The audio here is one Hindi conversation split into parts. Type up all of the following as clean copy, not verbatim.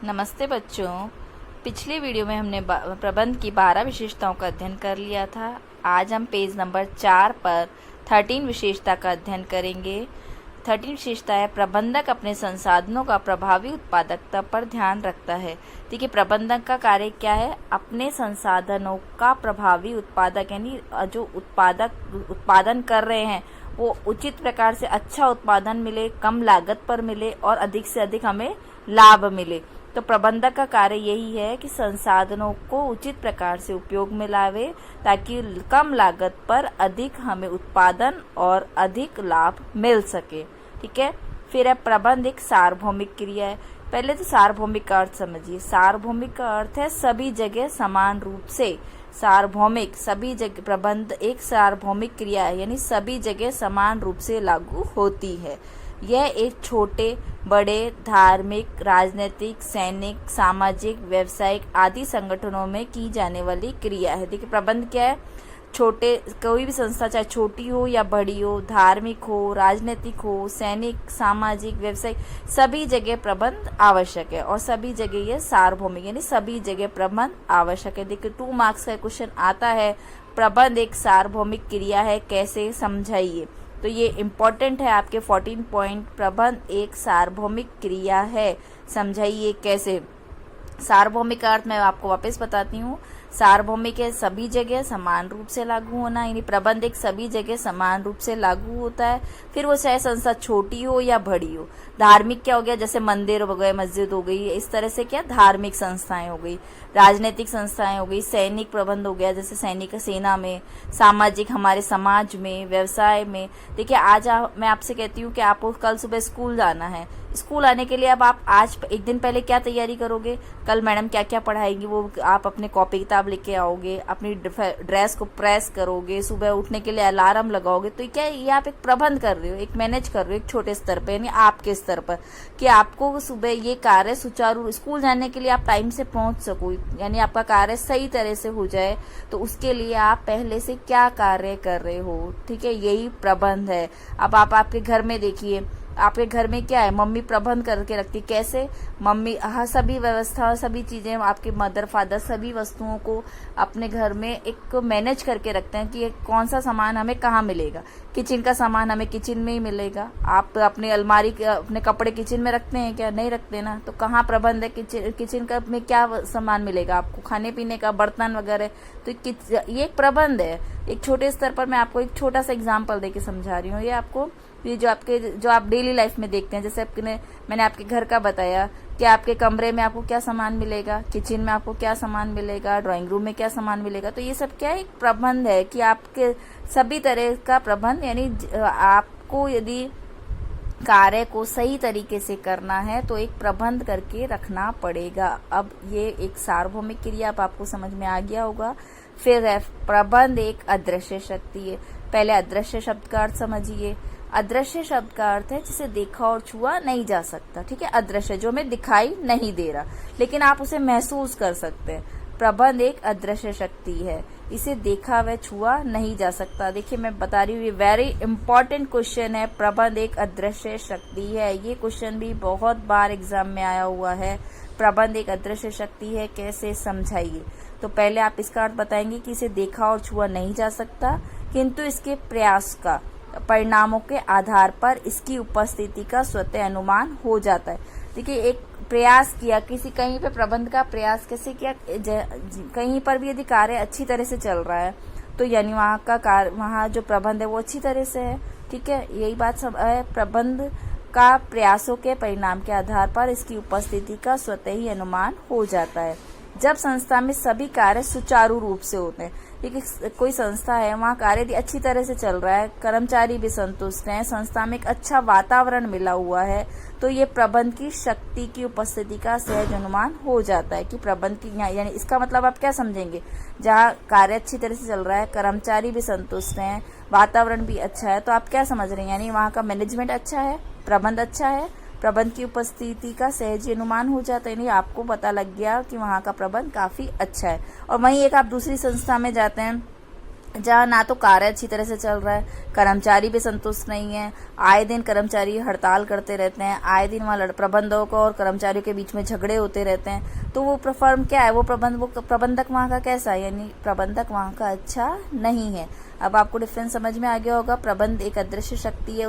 नमस्ते बच्चों। पिछली वीडियो में हमने प्रबंध की 12 विशेषताओं का अध्ययन कर लिया था। आज हम पेज नंबर 4 पर 13 विशेषता का अध्ययन करेंगे। 13 विशेषता है, प्रबंधक अपने संसाधनों का प्रभावी उत्पादकता पर ध्यान रखता है। देखिए, प्रबंधक का कार्य क्या है? अपने संसाधनों का प्रभावी उत्पादक यानी जो उत्पादन कर रहे हैं वो उचित प्रकार से अच्छा उत्पादन मिले, कम लागत पर मिले और अधिक से अधिक हमें लाभ मिले। तो प्रबंधक का कार्य यही है कि संसाधनों को उचित प्रकार से उपयोग में लावे ताकि कम लागत पर अधिक हमें उत्पादन और अधिक लाभ मिल सके। ठीक है। फिर है, प्रबंध एक सार्वभौमिक क्रिया है। पहले तो सार्वभौमिक का अर्थ समझिए। सार्वभौमिक का अर्थ है सभी जगह समान रूप से। सार्वभौमिक सभी जगह, प्रबंध एक सार्वभौमिक क्रिया है यानी सभी जगह समान रूप से लागू होती है। यह एक छोटे बड़े धार्मिक, राजनीतिक, सैनिक, सामाजिक, व्यावसायिक आदि संगठनों में की जाने वाली क्रिया है। देखिए, प्रबंध क्या है? छोटे कोई भी संस्था चाहे छोटी हो या बड़ी हो, धार्मिक हो, राजनीतिक हो, सैनिक, सामाजिक, व्यावसायिक, सभी जगह प्रबंध आवश्यक है और सभी जगह ये सार्वभौमिक यानी सभी जगह प्रबंध आवश्यक है। देखिए, 2 मार्क्स का क्वेश्चन आता है, प्रबंध एक सार्वभौमिक क्रिया है, कैसे समझाइए। तो ये इम्पोर्टेंट है आपके 14 पॉइंट। प्रबंध एक सार्वभौमिक क्रिया है, समझाइए कैसे। सार्वभौमिक का अर्थ मैं आपको वापस बताती हूँ। सार्वभौमिक है सभी जगह समान रूप से लागू होना, यानी प्रबंध एक सभी जगह समान रूप से लागू होता है। फिर वो चाहे संस्था छोटी हो या बड़ी हो। धार्मिक क्या हो गया? जैसे मंदिर हो गए, मस्जिद हो गई, इस तरह से क्या धार्मिक संस्थाएं हो गई। राजनीतिक संस्थाएं हो गई, सैनिक प्रबंध हो गया जैसे सैनिक सेना में, सामाजिक हमारे समाज में, व्यवसाय में। देखिए, आज मैं आपसे कहती हूँ कि आपको कल सुबह स्कूल जाना है। स्कूल आने के लिए अब आप आज एक दिन पहले क्या तैयारी करोगे? कल मैडम क्या क्या पढ़ाएंगी वो आप अपने कॉपी किताब लेके आओगे, अपनी ड्रेस को प्रेस करोगे, सुबह उठने के लिए अलार्म लगाओगे। तो क्या ये आप एक प्रबंध कर रहे हो, एक मैनेज कर रहे हो एक छोटे स्तर पर यानी आपके स्तर पर, कि आपको सुबह ये कार्य सुचारू स्कूल जाने के लिए आप टाइम से पहुंच सको यानी आपका कार्य सही तरह से हो जाए। तो उसके लिए आप पहले से क्या कार्य कर रहे हो, ठीक है, यही प्रबंध है। अब आप आपके घर में देखिए, आपके घर में क्या है? मम्मी प्रबंध करके रखती। कैसे? मम्मी सभी व्यवस्था, सभी चीजें, आपके मदर फादर सभी वस्तुओं को अपने घर में एक मैनेज करके रखते हैं कि कौन सा सामान हमें कहाँ मिलेगा। किचन का सामान हमें किचन में ही मिलेगा। आप अपनी अलमारी अपने कपड़े किचन में रखते हैं क्या? नहीं रखते ना। तो कहाँ प्रबंध है? किचन का में क्या सामान मिलेगा आपको? खाने पीने का, बर्तन वगैरह। तो ये एक प्रबंध है। एक छोटे स्तर पर मैं आपको एक छोटा सा एग्जाम्पल देके समझा रही हूँ। ये आपको ये जो आप डेली लाइफ में देखते हैं, जैसे मैंने आपके घर का बताया कि आपके कमरे में आपको क्या सामान मिलेगा, किचन में आपको क्या सामान मिलेगा, ड्राइंग रूम में क्या सामान मिलेगा। तो ये सब क्या है? एक प्रबंध है कि आपके सभी तरह का प्रबंध यानी आपको यदि कार्य को सही तरीके से करना है तो एक प्रबंध करके रखना पड़ेगा। अब ये एक सार्वभौमिक क्रिया आपको समझ में आ गया होगा। फिर है, प्रबंध एक अदृश्य शक्ति है। पहले अदृश्य शब्द का अर्थ समझिए। अदृश्य शब्द का अर्थ है जिसे देखा और छुआ नहीं जा सकता। ठीक है, अदृश्य जो हमें दिखाई नहीं दे रहा लेकिन आप उसे महसूस कर सकते हैं। प्रबंध एक अदृश्य शक्ति है, इसे देखा व छुआ नहीं जा सकता। देखिए, मैं बता रही हूँ, ये वेरी इंपॉर्टेंट क्वेश्चन है। प्रबंध एक अदृश्य शक्ति है, ये क्वेश्चन भी बहुत बार एग्जाम में आया हुआ है। प्रबंध एक अदृश्य शक्ति है, कैसे समझाइए। तो पहले आप इसका अर्थ बताएंगे कि इसे देखा और छुआ नहीं जा सकता, किंतु इसके प्रयास का परिणामों के आधार पर इसकी उपस्थिति का स्वतः अनुमान हो जाता है। देखिए, एक प्रयास किया किसी, कहीं पे प्रबंध का प्रयास कैसे किया, कहीं पर भी यदि कार्य अच्छी तरह से चल रहा है तो यानी वहाँ जो प्रबंध है वो अच्छी तरह से है। ठीक है, यही बात सब है। प्रबंध का प्रयासों के परिणाम के आधार पर इसकी उपस्थिति का स्वतः ही अनुमान हो जाता है। जब संस्था में सभी कार्य सुचारू रूप से होते हैं, देखिए कोई संस्था है, वहाँ कार्य भी अच्छी तरह से चल रहा है, कर्मचारी भी संतुष्ट हैं, संस्था में एक अच्छा वातावरण मिला हुआ है, तो ये प्रबंध की शक्ति की उपस्थिति का सहज अनुमान हो जाता है कि प्रबंध की यानी इसका मतलब आप क्या समझेंगे? जहाँ कार्य अच्छी तरह से चल रहा है, कर्मचारी भी संतुष्ट हैं, वातावरण भी अच्छा है, तो आप क्या समझ रहे हैं? यानी वहाँ का मैनेजमेंट अच्छा है, प्रबंध अच्छा है, प्रबंध की उपस्थिति का सहज अनुमान हो जाता है। यानी आपको पता लग गया कि वहाँ का प्रबंध काफी अच्छा है। और वहीं एक आप दूसरी संस्था में जाते हैं, जहाँ ना तो कार्य अच्छी तरह से चल रहा है, कर्मचारी भी संतुष्ट नहीं है, आए दिन कर्मचारी हड़ताल करते रहते हैं, आए दिन वहाँ प्रबंधकों और कर्मचारियों के बीच में झगड़े होते रहते हैं। तो वो फर्म क्या है, वो प्रबंधक वहाँ का कैसा है, यानी प्रबंधक वहाँ का अच्छा नहीं है। अब आपको डिफरेंस समझ में आ गया होगा। प्रबंध एक अदृश्य शक्ति है,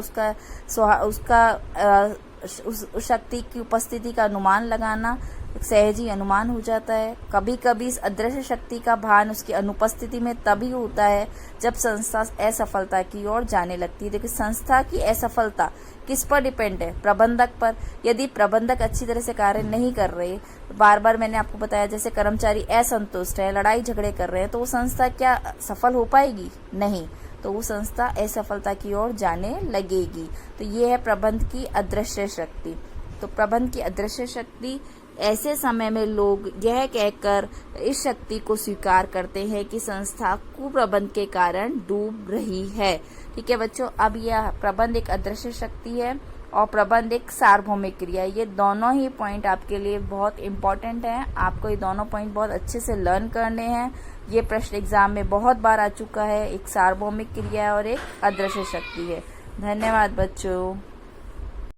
उस शक्ति की उपस्थिति का अनुमान लगाना सहज ही अनुमान हो जाता है। कभी कभी इस अदृश्य शक्ति का भान उसकी अनुपस्थिति में तभी होता है जब संस्था असफलता की ओर जाने लगती है। देखिए, संस्था की असफलता किस पर डिपेंड है, प्रबंधक पर। यदि प्रबंधक अच्छी तरह से कार्य नहीं कर रहे, बार बार मैंने आपको बताया, जैसे कर्मचारी असंतुष्ट है, लड़ाई झगड़े कर रहे हैं, तो वो संस्था क्या सफल हो पाएगी? नहीं, तो वो संस्था असफलता की ओर जाने लगेगी। तो ये है प्रबंध की अदृश्य शक्ति। तो प्रबंध की अदृश्य शक्ति, ऐसे समय में लोग यह कहकर इस शक्ति को स्वीकार करते हैं कि संस्था कुप्रबंध के कारण डूब रही है। ठीक है बच्चों, अब यह प्रबंध एक अदृश्य शक्ति है और प्रबंध एक सार्वभौमिक क्रिया है। ये दोनों ही पॉइंट आपके लिए बहुत इंपॉर्टेंट हैं। आपको ये दोनों पॉइंट बहुत अच्छे से लर्न करने हैं। ये प्रश्न एग्जाम में बहुत बार आ चुका है। एक सार्वभौमिक क्रिया और एक अदृश्य शक्ति है। धन्यवाद बच्चों।